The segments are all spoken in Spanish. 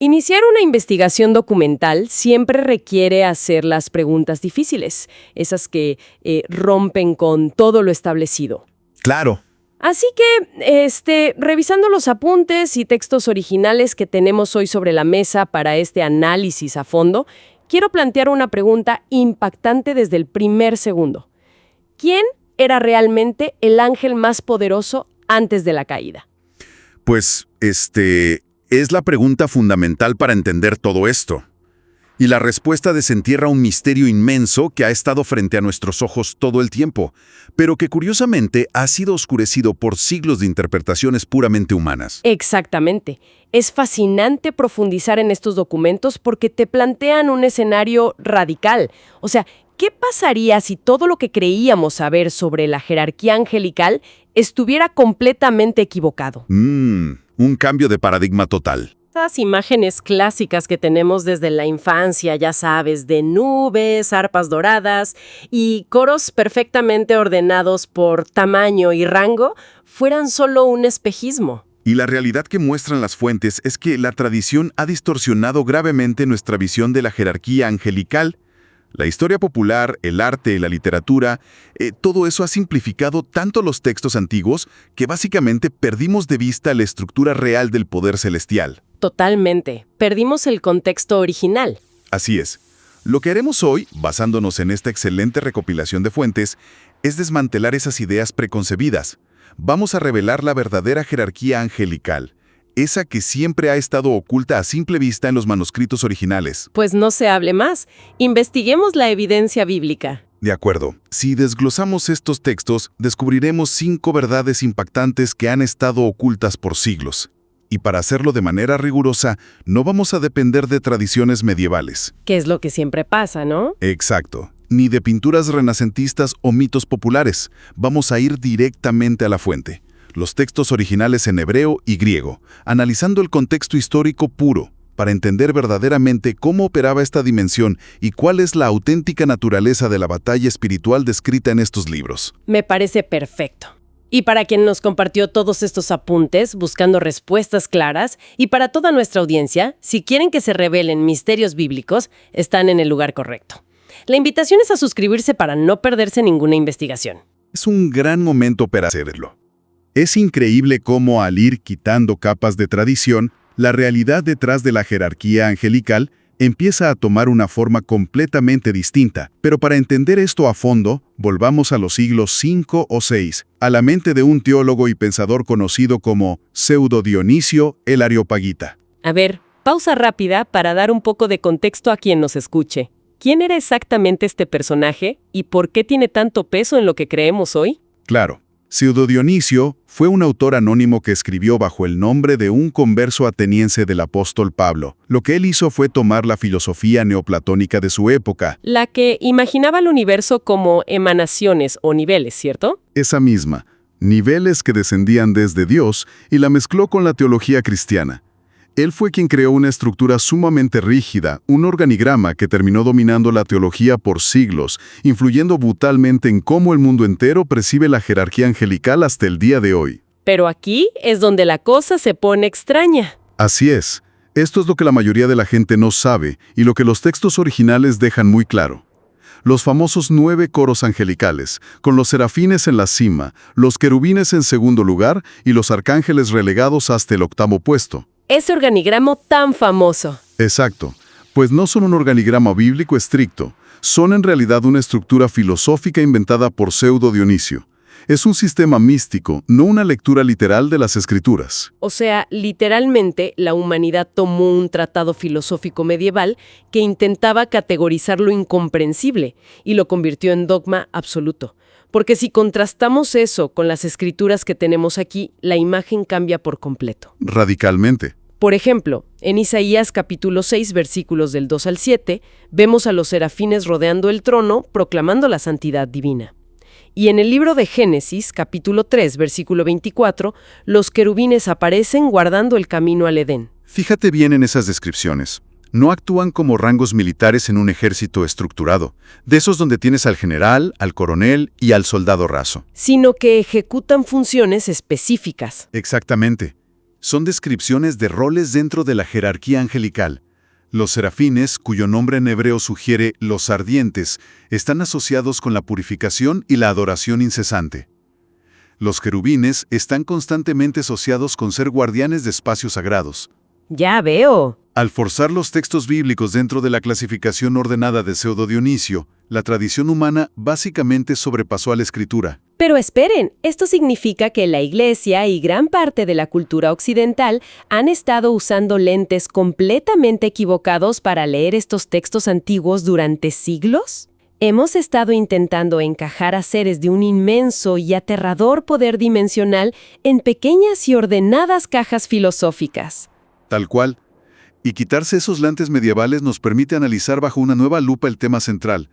Iniciar una investigación documental siempre requiere hacer las preguntas difíciles, esas que rompen con todo lo establecido. Claro. Así que, revisando los apuntes y textos originales que tenemos hoy sobre la mesa para este análisis a fondo, quiero plantear una pregunta impactante desde el primer segundo. ¿Quién era realmente el ángel más poderoso antes de la caída? Pues, es la pregunta fundamental para entender todo esto. Y la respuesta desentierra un misterio inmenso que ha estado frente a nuestros ojos todo el tiempo, pero que curiosamente ha sido oscurecido por siglos de interpretaciones puramente humanas. Exactamente. Es fascinante profundizar en estos documentos porque te plantean un escenario radical. O sea, ¿qué pasaría si todo lo que creíamos saber sobre la jerarquía angelical estuviera completamente equivocado? Un cambio de paradigma total. Esas imágenes clásicas que tenemos desde la infancia, ya sabes, de nubes, arpas doradas y coros perfectamente ordenados por tamaño y rango, fueran solo un espejismo. Y la realidad que muestran las fuentes es que la tradición ha distorsionado gravemente nuestra visión de la jerarquía angelical. La historia popular, el arte, la literatura, todo eso ha simplificado tanto los textos antiguos que básicamente perdimos de vista la estructura real del poder celestial. Totalmente. Perdimos el contexto original. Así es. Lo que haremos hoy, basándonos en esta excelente recopilación de fuentes, es desmantelar esas ideas preconcebidas. Vamos a revelar la verdadera jerarquía angelical, esa que siempre ha estado oculta a simple vista en los manuscritos originales. Pues no se hable más. Investiguemos la evidencia bíblica. De acuerdo. Si desglosamos estos textos, descubriremos 5 verdades impactantes que han estado ocultas por siglos. Y para hacerlo de manera rigurosa, no vamos a depender de tradiciones medievales. Que es lo que siempre pasa, ¿no? Exacto. Ni de pinturas renacentistas o mitos populares. Vamos a ir directamente a la fuente. Los textos originales en hebreo y griego, analizando el contexto histórico puro, para entender verdaderamente cómo operaba esta dimensión y cuál es la auténtica naturaleza de la batalla espiritual descrita en estos libros. Me parece perfecto. Y para quien nos compartió todos estos apuntes, buscando respuestas claras, y para toda nuestra audiencia, si quieren que se revelen misterios bíblicos, están en el lugar correcto. La invitación es a suscribirse para no perderse ninguna investigación. Es un gran momento para hacerlo. Es increíble cómo al ir quitando capas de tradición, la realidad detrás de la jerarquía angelical empieza a tomar una forma completamente distinta. Pero para entender esto a fondo, volvamos a los siglos 5 o 6, a la mente de un teólogo y pensador conocido como Pseudo Dionisio el Areopagita. A ver, pausa rápida para dar un poco de contexto a quien nos escuche. ¿Quién era exactamente este personaje y por qué tiene tanto peso en lo que creemos hoy? Claro. Pseudo Dionisio fue un autor anónimo que escribió bajo el nombre de un converso ateniense del apóstol Pablo. Lo que él hizo fue tomar la filosofía neoplatónica de su época. La que imaginaba el universo como emanaciones o niveles, ¿cierto? Esa misma, niveles que descendían desde Dios, y la mezcló con la teología cristiana. Él fue quien creó una estructura sumamente rígida, un organigrama que terminó dominando la teología por siglos, influyendo brutalmente en cómo el mundo entero percibe la jerarquía angelical hasta el día de hoy. Pero aquí es donde la cosa se pone extraña. Así es. Esto es lo que la mayoría de la gente no sabe y lo que los textos originales dejan muy claro. Los famosos 9 coros angelicales, con los serafines en la cima, los querubines en segundo lugar y los arcángeles relegados hasta el 8º puesto. Ese organigrama tan famoso. Exacto, pues no son un organigrama bíblico estricto, son en realidad una estructura filosófica inventada por Pseudo Dionisio. Es un sistema místico, no una lectura literal de las escrituras. O sea, literalmente, la humanidad tomó un tratado filosófico medieval que intentaba categorizar lo incomprensible y lo convirtió en dogma absoluto. Porque si contrastamos eso con las escrituras que tenemos aquí, la imagen cambia por completo. Radicalmente. Por ejemplo, en Isaías capítulo 6, versículos del 2 al 7, vemos a los serafines rodeando el trono, proclamando la santidad divina. Y en el libro de Génesis, capítulo 3, versículo 24, los querubines aparecen guardando el camino al Edén. Fíjate bien en esas descripciones. No actúan como rangos militares en un ejército estructurado, de esos donde tienes al general, al coronel y al soldado raso. Sino que ejecutan funciones específicas. Exactamente. Son descripciones de roles dentro de la jerarquía angelical. Los serafines, cuyo nombre en hebreo sugiere los ardientes, están asociados con la purificación y la adoración incesante. Los querubines están constantemente asociados con ser guardianes de espacios sagrados. Ya veo. Al forzar los textos bíblicos dentro de la clasificación ordenada de Pseudo Dionisio, la tradición humana básicamente sobrepasó a la Escritura. Pero esperen, esto significa que la Iglesia y gran parte de la cultura occidental han estado usando lentes completamente equivocados para leer estos textos antiguos durante siglos. Hemos estado intentando encajar a seres de un inmenso y aterrador poder dimensional en pequeñas y ordenadas cajas filosóficas. Tal cual. Y quitarse esos lentes medievales nos permite analizar bajo una nueva lupa el tema central.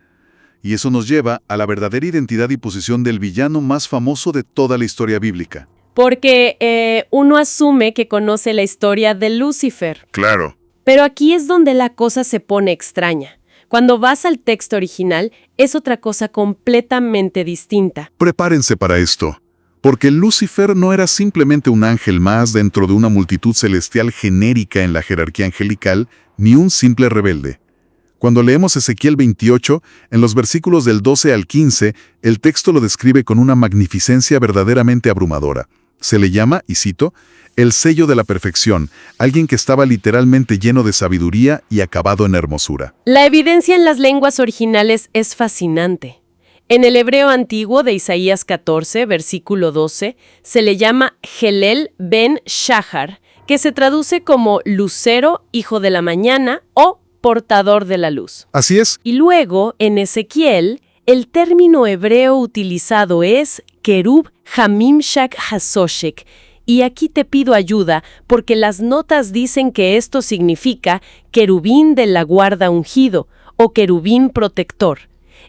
Y eso nos lleva a la verdadera identidad y posición del villano más famoso de toda la historia bíblica. Porque uno asume que conoce la historia de Lucifer. Claro. Pero aquí es donde la cosa se pone extraña. Cuando vas al texto original, es otra cosa completamente distinta. Prepárense para esto, porque Lucifer no era simplemente un ángel más dentro de una multitud celestial genérica en la jerarquía angelical, ni un simple rebelde. Cuando leemos Ezequiel 28, en los versículos del 12 al 15, el texto lo describe con una magnificencia verdaderamente abrumadora. Se le llama, y cito, el sello de la perfección, alguien que estaba literalmente lleno de sabiduría y acabado en hermosura. La evidencia en las lenguas originales es fascinante. En el hebreo antiguo de Isaías 14, versículo 12, se le llama Helel ben Shahar, que se traduce como lucero, hijo de la mañana o portador de la luz. Así es. Y luego, en Ezequiel, el término hebreo utilizado es Kerub Hamimshak Hasoshek. Y aquí te pido ayuda porque las notas dicen que esto significa querubín de la guarda ungido o querubín protector.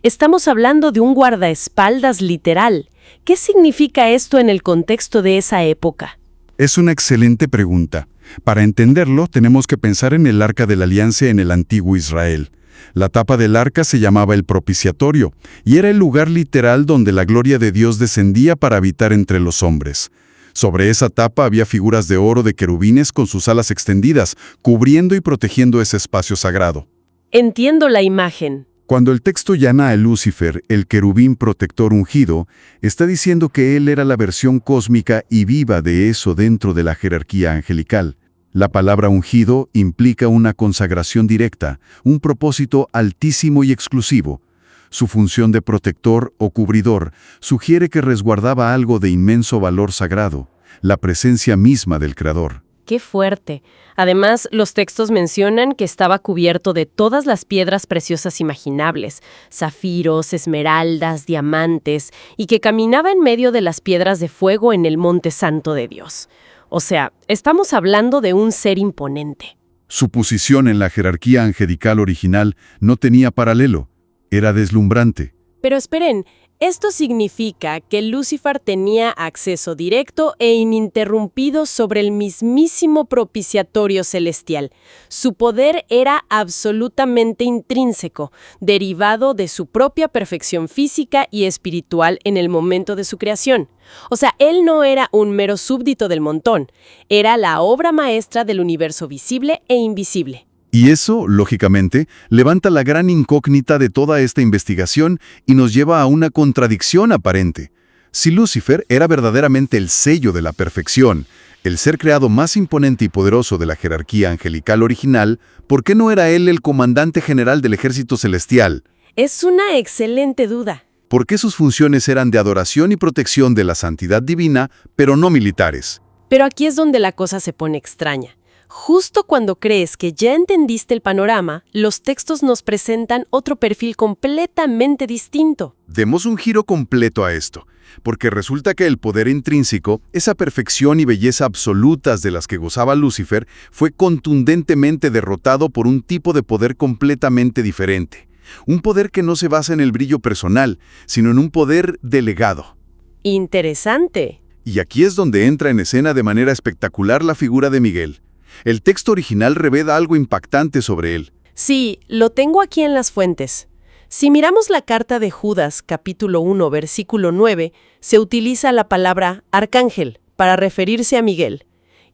Estamos hablando de un guardaespaldas literal. ¿Qué significa esto en el contexto de esa época? Es una excelente pregunta. Para entenderlo, tenemos que pensar en el Arca de la Alianza en el antiguo Israel. La tapa del arca se llamaba el propiciatorio, y era el lugar literal donde la gloria de Dios descendía para habitar entre los hombres. Sobre esa tapa había figuras de oro de querubines con sus alas extendidas, cubriendo y protegiendo ese espacio sagrado. Entiendo la imagen. Cuando el texto llama a Lucifer el querubín protector ungido, está diciendo que él era la versión cósmica y viva de eso dentro de la jerarquía angelical. La palabra ungido implica una consagración directa, un propósito altísimo y exclusivo. Su función de protector o cubridor sugiere que resguardaba algo de inmenso valor sagrado, la presencia misma del Creador. ¡Qué fuerte! Además, los textos mencionan que estaba cubierto de todas las piedras preciosas imaginables, zafiros, esmeraldas, diamantes, y que caminaba en medio de las piedras de fuego en el monte santo de Dios. O sea, estamos hablando de un ser imponente. Su posición en la jerarquía angelical original no tenía paralelo. Era deslumbrante. Pero esperen, esto significa que Lucifer tenía acceso directo e ininterrumpido sobre el mismísimo propiciatorio celestial. Su poder era absolutamente intrínseco, derivado de su propia perfección física y espiritual en el momento de su creación. O sea, él no era un mero súbdito del montón, era la obra maestra del universo visible e invisible. Y eso, lógicamente, levanta la gran incógnita de toda esta investigación y nos lleva a una contradicción aparente. Si Lucifer era verdaderamente el sello de la perfección, el ser creado más imponente y poderoso de la jerarquía angelical original, ¿por qué no era él el comandante general del ejército celestial? Es una excelente duda. ¿Por qué sus funciones eran de adoración y protección de la santidad divina, pero no militares? Pero aquí es donde la cosa se pone extraña. Justo cuando crees que ya entendiste el panorama, los textos nos presentan otro perfil completamente distinto. Demos un giro completo a esto, porque resulta que el poder intrínseco, esa perfección y belleza absolutas de las que gozaba Lucifer, fue contundentemente derrotado por un tipo de poder completamente diferente. Un poder que no se basa en el brillo personal, sino en un poder delegado. Interesante. Y aquí es donde entra en escena de manera espectacular la figura de Miguel. El texto original revela algo impactante sobre él. Sí, lo tengo aquí en las fuentes. Si miramos la carta de Judas, capítulo 1, versículo 9, se utiliza la palabra arcángel para referirse a Miguel.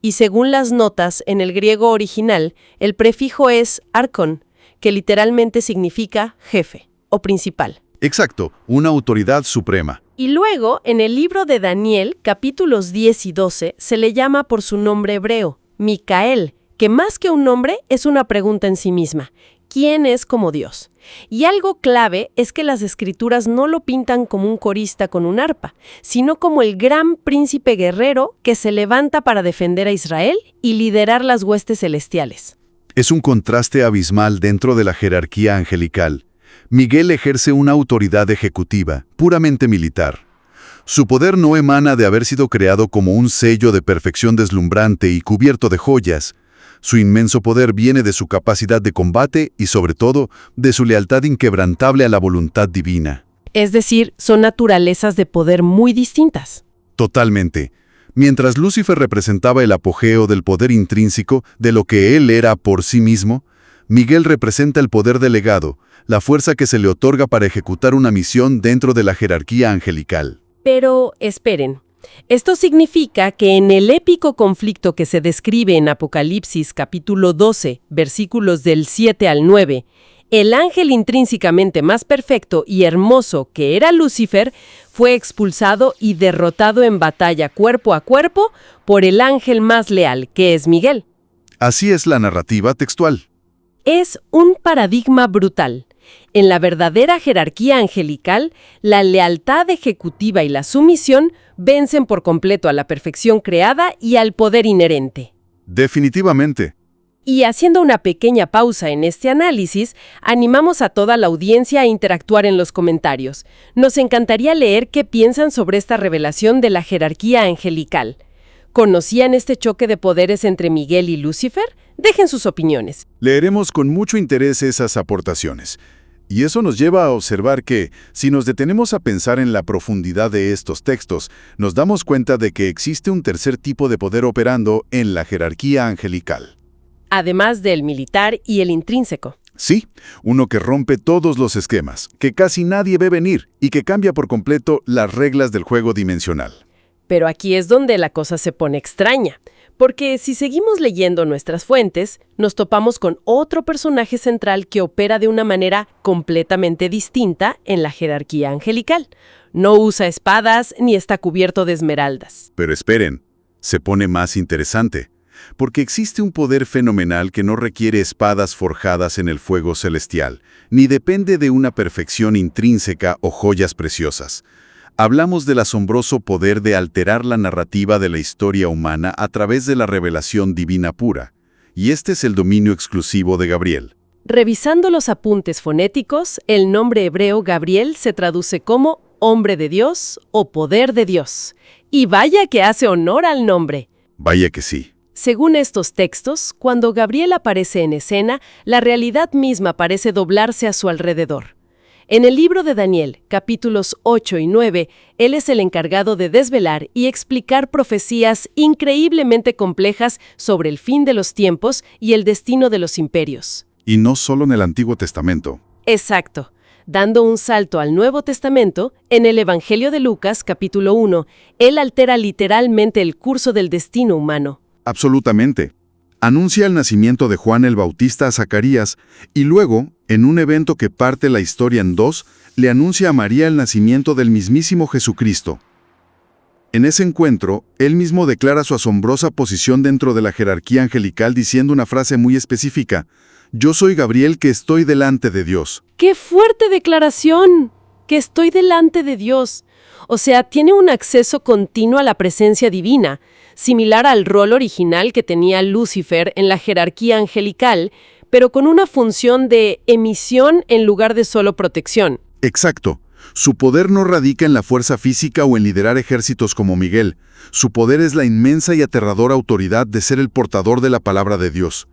y según las notas en el griego original, el prefijo es arcon, que literalmente significa jefe o principal. Exacto, una autoridad suprema. Y luego, en el libro de Daniel, capítulos 10 y 12, se le llama por su nombre hebreo, Micael, que más que un nombre es una pregunta en sí misma. ¿Quién es como Dios? Y algo clave es que las escrituras no lo pintan como un corista con un arpa, sino como el gran príncipe guerrero que se levanta para defender a Israel y liderar las huestes celestiales. Es un contraste abismal dentro de la jerarquía angelical. Miguel ejerce una autoridad ejecutiva, puramente militar. Su poder no emana de haber sido creado como un sello de perfección deslumbrante y cubierto de joyas. Su inmenso poder viene de su capacidad de combate y, sobre todo, de su lealtad inquebrantable a la voluntad divina. Es decir, son naturalezas de poder muy distintas. Totalmente. Mientras Lucifer representaba el apogeo del poder intrínseco de lo que él era por sí mismo, Miguel representa el poder delegado, la fuerza que se le otorga para ejecutar una misión dentro de la jerarquía angelical. Pero, esperen. Esto significa que en el épico conflicto que se describe en Apocalipsis capítulo 12, versículos del 7 al 9, el ángel intrínsecamente más perfecto y hermoso que era Lucifer fue expulsado y derrotado en batalla cuerpo a cuerpo por el ángel más leal, que es Miguel. Así es la narrativa textual. Es un paradigma brutal. En la verdadera jerarquía angelical, la lealtad ejecutiva y la sumisión vencen por completo a la perfección creada y al poder inherente. Definitivamente. Y haciendo una pequeña pausa en este análisis, animamos a toda la audiencia a interactuar en los comentarios. Nos encantaría leer qué piensan sobre esta revelación de la jerarquía angelical. ¿Conocían este choque de poderes entre Miguel y Lucifer? Dejen sus opiniones. Leeremos con mucho interés esas aportaciones. Y eso nos lleva a observar que, si nos detenemos a pensar en la profundidad de estos textos, nos damos cuenta de que existe un tercer tipo de poder operando en la jerarquía angelical. Además del militar y el intrínseco. Sí, uno que rompe todos los esquemas, que casi nadie ve venir y que cambia por completo las reglas del juego dimensional. Pero aquí es donde la cosa se pone extraña, porque si seguimos leyendo nuestras fuentes, nos topamos con otro personaje central que opera de una manera completamente distinta en la jerarquía angelical. No usa espadas ni está cubierto de esmeraldas. Pero esperen, se pone más interesante, porque existe un poder fenomenal que no requiere espadas forjadas en el fuego celestial, ni depende de una perfección intrínseca o joyas preciosas. Hablamos del asombroso poder de alterar la narrativa de la historia humana a través de la revelación divina pura. Y este es el dominio exclusivo de Gabriel. Revisando los apuntes fonéticos, el nombre hebreo Gabriel se traduce como hombre de Dios o poder de Dios. Y vaya que hace honor al nombre. Vaya que sí. Según estos textos, cuando Gabriel aparece en escena, la realidad misma parece doblarse a su alrededor. En el libro de Daniel, capítulos 8 y 9, él es el encargado de desvelar y explicar profecías increíblemente complejas sobre el fin de los tiempos y el destino de los imperios. Y no solo en el Antiguo Testamento. Exacto. Dando un salto al Nuevo Testamento, en el Evangelio de Lucas, capítulo 1, él altera literalmente el curso del destino humano. Absolutamente. Anuncia el nacimiento de Juan el Bautista a Zacarías y luego, en un evento que parte la historia en dos, le anuncia a María el nacimiento del mismísimo Jesucristo. En ese encuentro, él mismo declara su asombrosa posición dentro de la jerarquía angelical diciendo una frase muy específica: «Yo soy Gabriel que estoy delante de Dios». ¡Qué fuerte declaración! Que estoy delante de Dios. O sea, tiene un acceso continuo a la presencia divina, similar al rol original que tenía Lucifer en la jerarquía angelical, pero con una función de emisión en lugar de solo protección. Exacto. Su poder no radica en la fuerza física o en liderar ejércitos como Miguel. Su poder es la inmensa y aterradora autoridad de ser el portador de la palabra de Dios.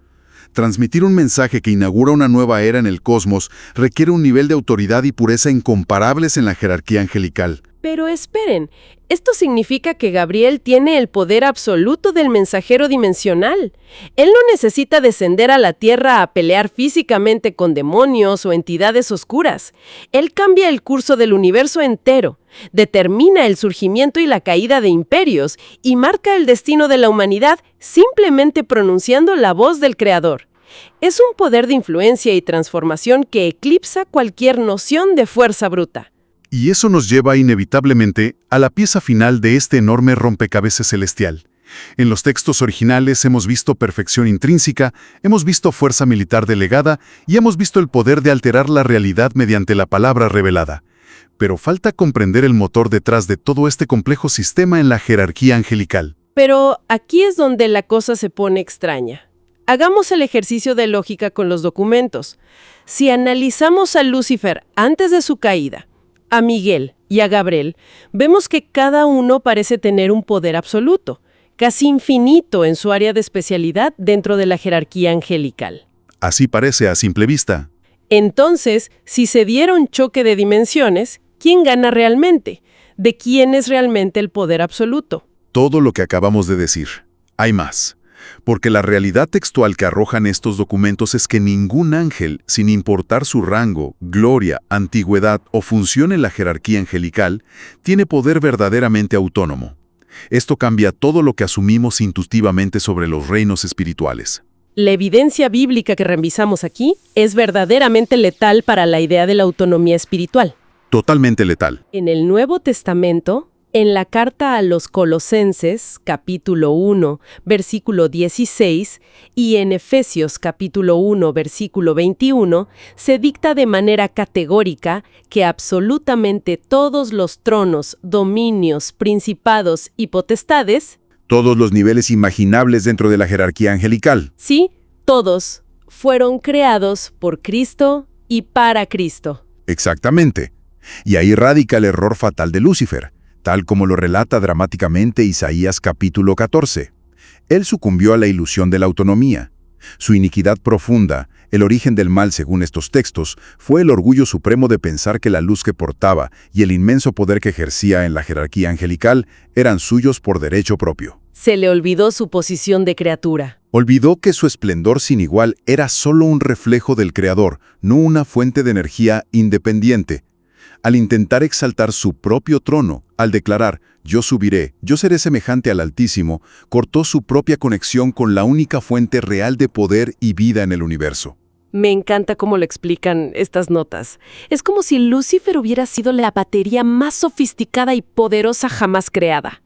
Transmitir un mensaje que inaugura una nueva era en el cosmos requiere un nivel de autoridad y pureza incomparables en la jerarquía angelical. Pero esperen, esto significa que Gabriel tiene el poder absoluto del mensajero dimensional. Él no necesita descender a la Tierra a pelear físicamente con demonios o entidades oscuras. Él cambia el curso del universo entero, determina el surgimiento y la caída de imperios y marca el destino de la humanidad simplemente pronunciando la voz del Creador. Es un poder de influencia y transformación que eclipsa cualquier noción de fuerza bruta. Y eso nos lleva inevitablemente a la pieza final de este enorme rompecabezas celestial. En los textos originales hemos visto perfección intrínseca, hemos visto fuerza militar delegada y hemos visto el poder de alterar la realidad mediante la palabra revelada. Pero falta comprender el motor detrás de todo este complejo sistema en la jerarquía angelical. Pero aquí es donde la cosa se pone extraña. Hagamos el ejercicio de lógica con los documentos. Si analizamos a Lucifer antes de su caída, a Miguel y a Gabriel, vemos que cada uno parece tener un poder absoluto, casi infinito en su área de especialidad dentro de la jerarquía angelical. Así parece a simple vista. Entonces, si se diera un choque de dimensiones, ¿quién gana realmente? ¿De quién es realmente el poder absoluto? Todo lo que acabamos de decir. Hay más. Porque la realidad textual que arrojan estos documentos es que ningún ángel, sin importar su rango, gloria, antigüedad o función en la jerarquía angelical, tiene poder verdaderamente autónomo. Esto cambia todo lo que asumimos intuitivamente sobre los reinos espirituales. La evidencia bíblica que revisamos aquí es verdaderamente letal para la idea de la autonomía espiritual. Totalmente letal. En el Nuevo Testamento, en la carta a los Colosenses, capítulo 1, versículo 16, y en Efesios, capítulo 1, versículo 21, se dicta de manera categórica que absolutamente todos los tronos, dominios, principados y potestades, Todos los niveles imaginables dentro de la jerarquía angelical. sí, todos, fueron creados por Cristo y para Cristo. Exactamente. Y ahí radica el error fatal de Lucifer, tal como lo relata dramáticamente Isaías capítulo 14. Él sucumbió a la ilusión de la autonomía. Su iniquidad profunda, el origen del mal según estos textos, fue el orgullo supremo de pensar que la luz que portaba y el inmenso poder que ejercía en la jerarquía angelical eran suyos por derecho propio. Se le olvidó su posición de criatura. Olvidó que su esplendor sin igual era solo un reflejo del Creador, no una fuente de energía independiente. Al intentar exaltar su propio trono, al declarar, yo subiré, yo seré semejante al Altísimo, cortó su propia conexión con la única fuente real de poder y vida en el universo. Me encanta cómo lo explican estas notas. Es como si Lucifer hubiera sido la batería más sofisticada y poderosa jamás creada.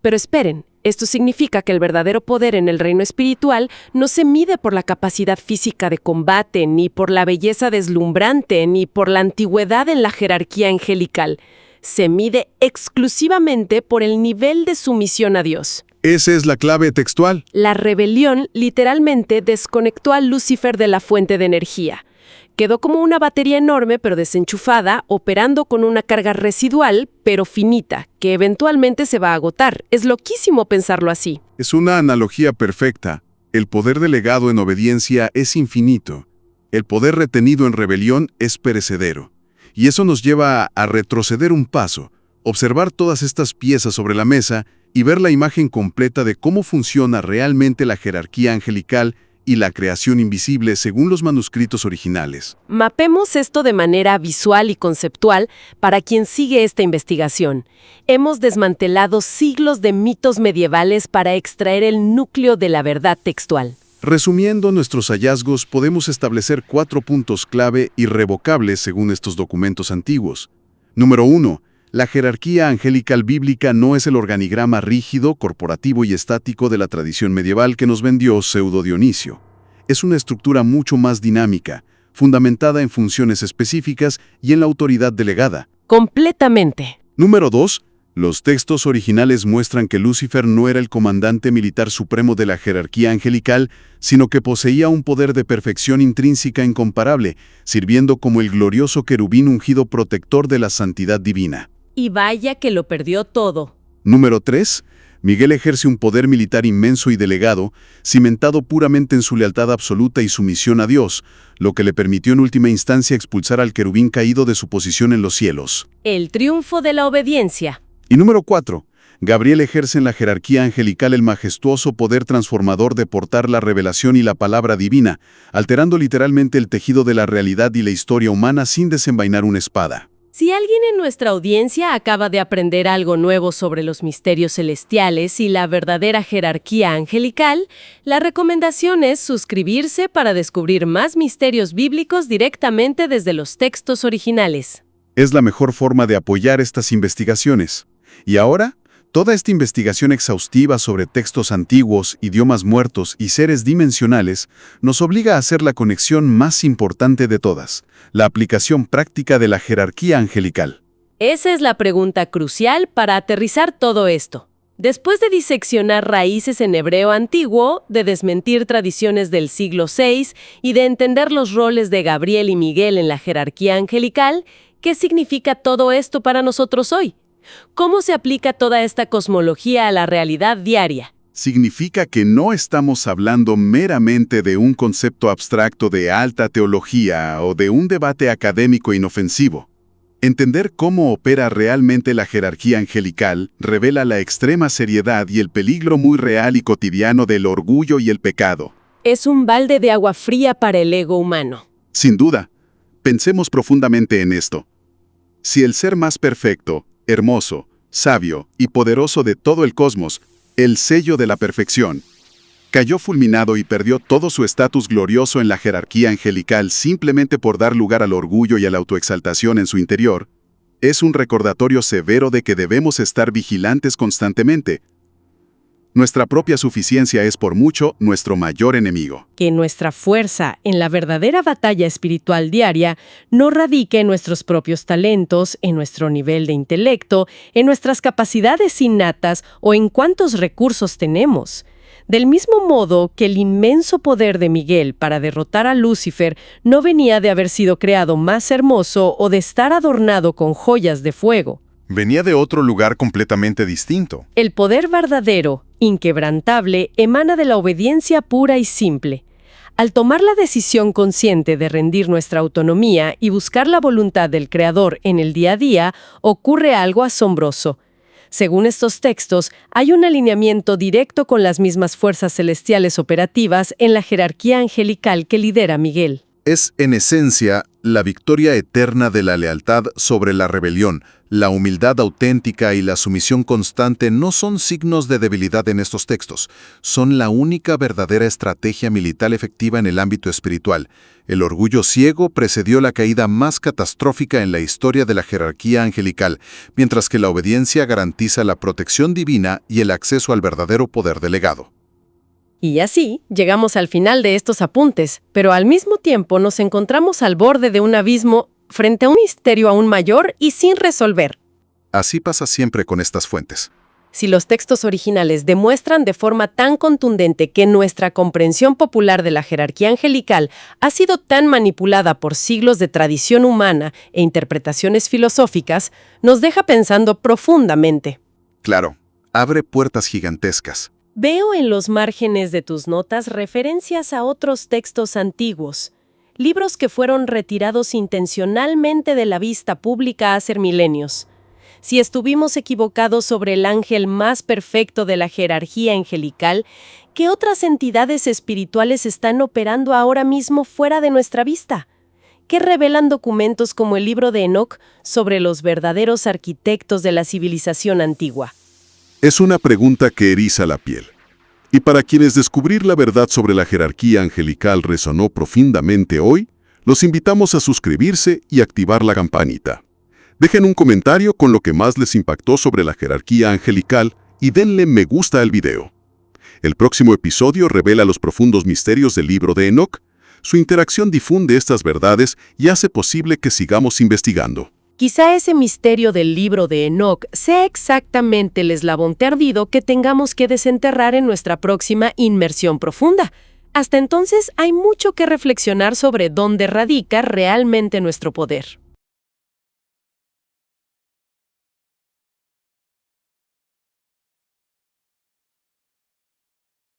Pero esperen, esto significa que el verdadero poder en el reino espiritual no se mide por la capacidad física de combate, ni por la belleza deslumbrante, ni por la antigüedad en la jerarquía angelical. Se mide exclusivamente por el nivel de sumisión a Dios. Esa es la clave textual. La rebelión literalmente desconectó a Lucifer de la fuente de energía. Quedó como una batería enorme pero desenchufada, operando con una carga residual pero finita, que eventualmente se va a agotar. Es loquísimo pensarlo así. Es una analogía perfecta. El poder delegado en obediencia es infinito. El poder retenido en rebelión es perecedero. Y eso nos lleva a retroceder un paso, observar todas estas piezas sobre la mesa y ver la imagen completa de cómo funciona realmente la jerarquía angelical y la creación invisible según los manuscritos originales. Mapemos esto de manera visual y conceptual para quien sigue esta investigación. Hemos desmantelado siglos de mitos medievales para extraer el núcleo de la verdad textual. Resumiendo nuestros hallazgos, podemos establecer 4 puntos clave irrevocables según estos documentos antiguos. Número 1. La jerarquía angelical bíblica no es el organigrama rígido, corporativo y estático de la tradición medieval que nos vendió Pseudo Dionisio. Es una estructura mucho más dinámica, fundamentada en funciones específicas y en la autoridad delegada. Completamente. Número 2. Los textos originales muestran que Lucifer no era el comandante militar supremo de la jerarquía angelical, sino que poseía un poder de perfección intrínseca incomparable, sirviendo como el glorioso querubín ungido protector de la santidad divina. Y vaya que lo perdió todo. Número 3. Miguel ejerce un poder militar inmenso y delegado, cimentado puramente en su lealtad absoluta y sumisión a Dios, lo que le permitió en última instancia expulsar al querubín caído de su posición en los cielos. El triunfo de la obediencia. Y número 4. Gabriel ejerce en la jerarquía angelical el majestuoso poder transformador de portar la revelación y la palabra divina, alterando literalmente el tejido de la realidad y la historia humana sin desenvainar una espada. Si alguien en nuestra audiencia acaba de aprender algo nuevo sobre los misterios celestiales y la verdadera jerarquía angelical, la recomendación es suscribirse para descubrir más misterios bíblicos directamente desde los textos originales. Es la mejor forma de apoyar estas investigaciones. Y ahora, toda esta investigación exhaustiva sobre textos antiguos, idiomas muertos y seres dimensionales nos obliga a hacer la conexión más importante de todas, la aplicación práctica de la jerarquía angelical. Esa es la pregunta crucial para aterrizar todo esto. Después de diseccionar raíces en hebreo antiguo, de desmentir tradiciones del siglo VI y de entender los roles de Gabriel y Miguel en la jerarquía angelical, ¿qué significa todo esto para nosotros hoy? ¿Cómo se aplica toda esta cosmología a la realidad diaria? Significa que no estamos hablando meramente de un concepto abstracto de alta teología o de un debate académico inofensivo. Entender cómo opera realmente la jerarquía angelical revela la extrema seriedad y el peligro muy real y cotidiano del orgullo y el pecado. Es un balde de agua fría para el ego humano. Sin duda, pensemos profundamente en esto. Si el ser más perfecto, hermoso, sabio y poderoso de todo el cosmos, el sello de la perfección, cayó fulminado y perdió todo su estatus glorioso en la jerarquía angelical simplemente por dar lugar al orgullo y a la autoexaltación en su interior, es un recordatorio severo de que debemos estar vigilantes constantemente. Nuestra propia suficiencia es por mucho nuestro mayor enemigo. Que nuestra fuerza en la verdadera batalla espiritual diaria no radique en nuestros propios talentos, en nuestro nivel de intelecto, en nuestras capacidades innatas o en cuántos recursos tenemos. Del mismo modo que el inmenso poder de Miguel para derrotar a Lucifer no venía de haber sido creado más hermoso o de estar adornado con joyas de fuego. Venía de otro lugar completamente distinto. El poder verdadero, inquebrantable, emana de la obediencia pura y simple. Al tomar la decisión consciente de rendir nuestra autonomía y buscar la voluntad del Creador en el día a día, ocurre algo asombroso. Según estos textos, hay un alineamiento directo con las mismas fuerzas celestiales operativas en la jerarquía angelical que lidera Miguel. Es, en esencia, la victoria eterna de la lealtad sobre la rebelión. La humildad auténtica y la sumisión constante no son signos de debilidad en estos textos. Son la única verdadera estrategia militar efectiva en el ámbito espiritual. El orgullo ciego precedió la caída más catastrófica en la historia de la jerarquía angelical, mientras que la obediencia garantiza la protección divina y el acceso al verdadero poder delegado. Y así, llegamos al final de estos apuntes, pero al mismo tiempo nos encontramos al borde de un abismo frente a un misterio aún mayor y sin resolver. Así pasa siempre con estas fuentes. Si los textos originales demuestran de forma tan contundente que nuestra comprensión popular de la jerarquía angelical ha sido tan manipulada por siglos de tradición humana e interpretaciones filosóficas, nos deja pensando profundamente. Claro, abre puertas gigantescas. Veo en los márgenes de tus notas referencias a otros textos antiguos, libros que fueron retirados intencionalmente de la vista pública hace milenios. Si estuvimos equivocados sobre el ángel más perfecto de la jerarquía angelical, ¿qué otras entidades espirituales están operando ahora mismo fuera de nuestra vista? ¿Qué revelan documentos como el libro de Enoc sobre los verdaderos arquitectos de la civilización antigua? Es una pregunta que eriza la piel. Y para quienes descubrir la verdad sobre la jerarquía angelical resonó profundamente hoy, los invitamos a suscribirse y activar la campanita. Dejen un comentario con lo que más les impactó sobre la jerarquía angelical y denle me gusta al video. El próximo episodio revela los profundos misterios del libro de Enoc. Su interacción difunde estas verdades y hace posible que sigamos investigando. Quizá ese misterio del libro de Enoc sea exactamente el eslabón perdido que tengamos que desenterrar en nuestra próxima inmersión profunda. Hasta entonces hay mucho que reflexionar sobre dónde radica realmente nuestro poder.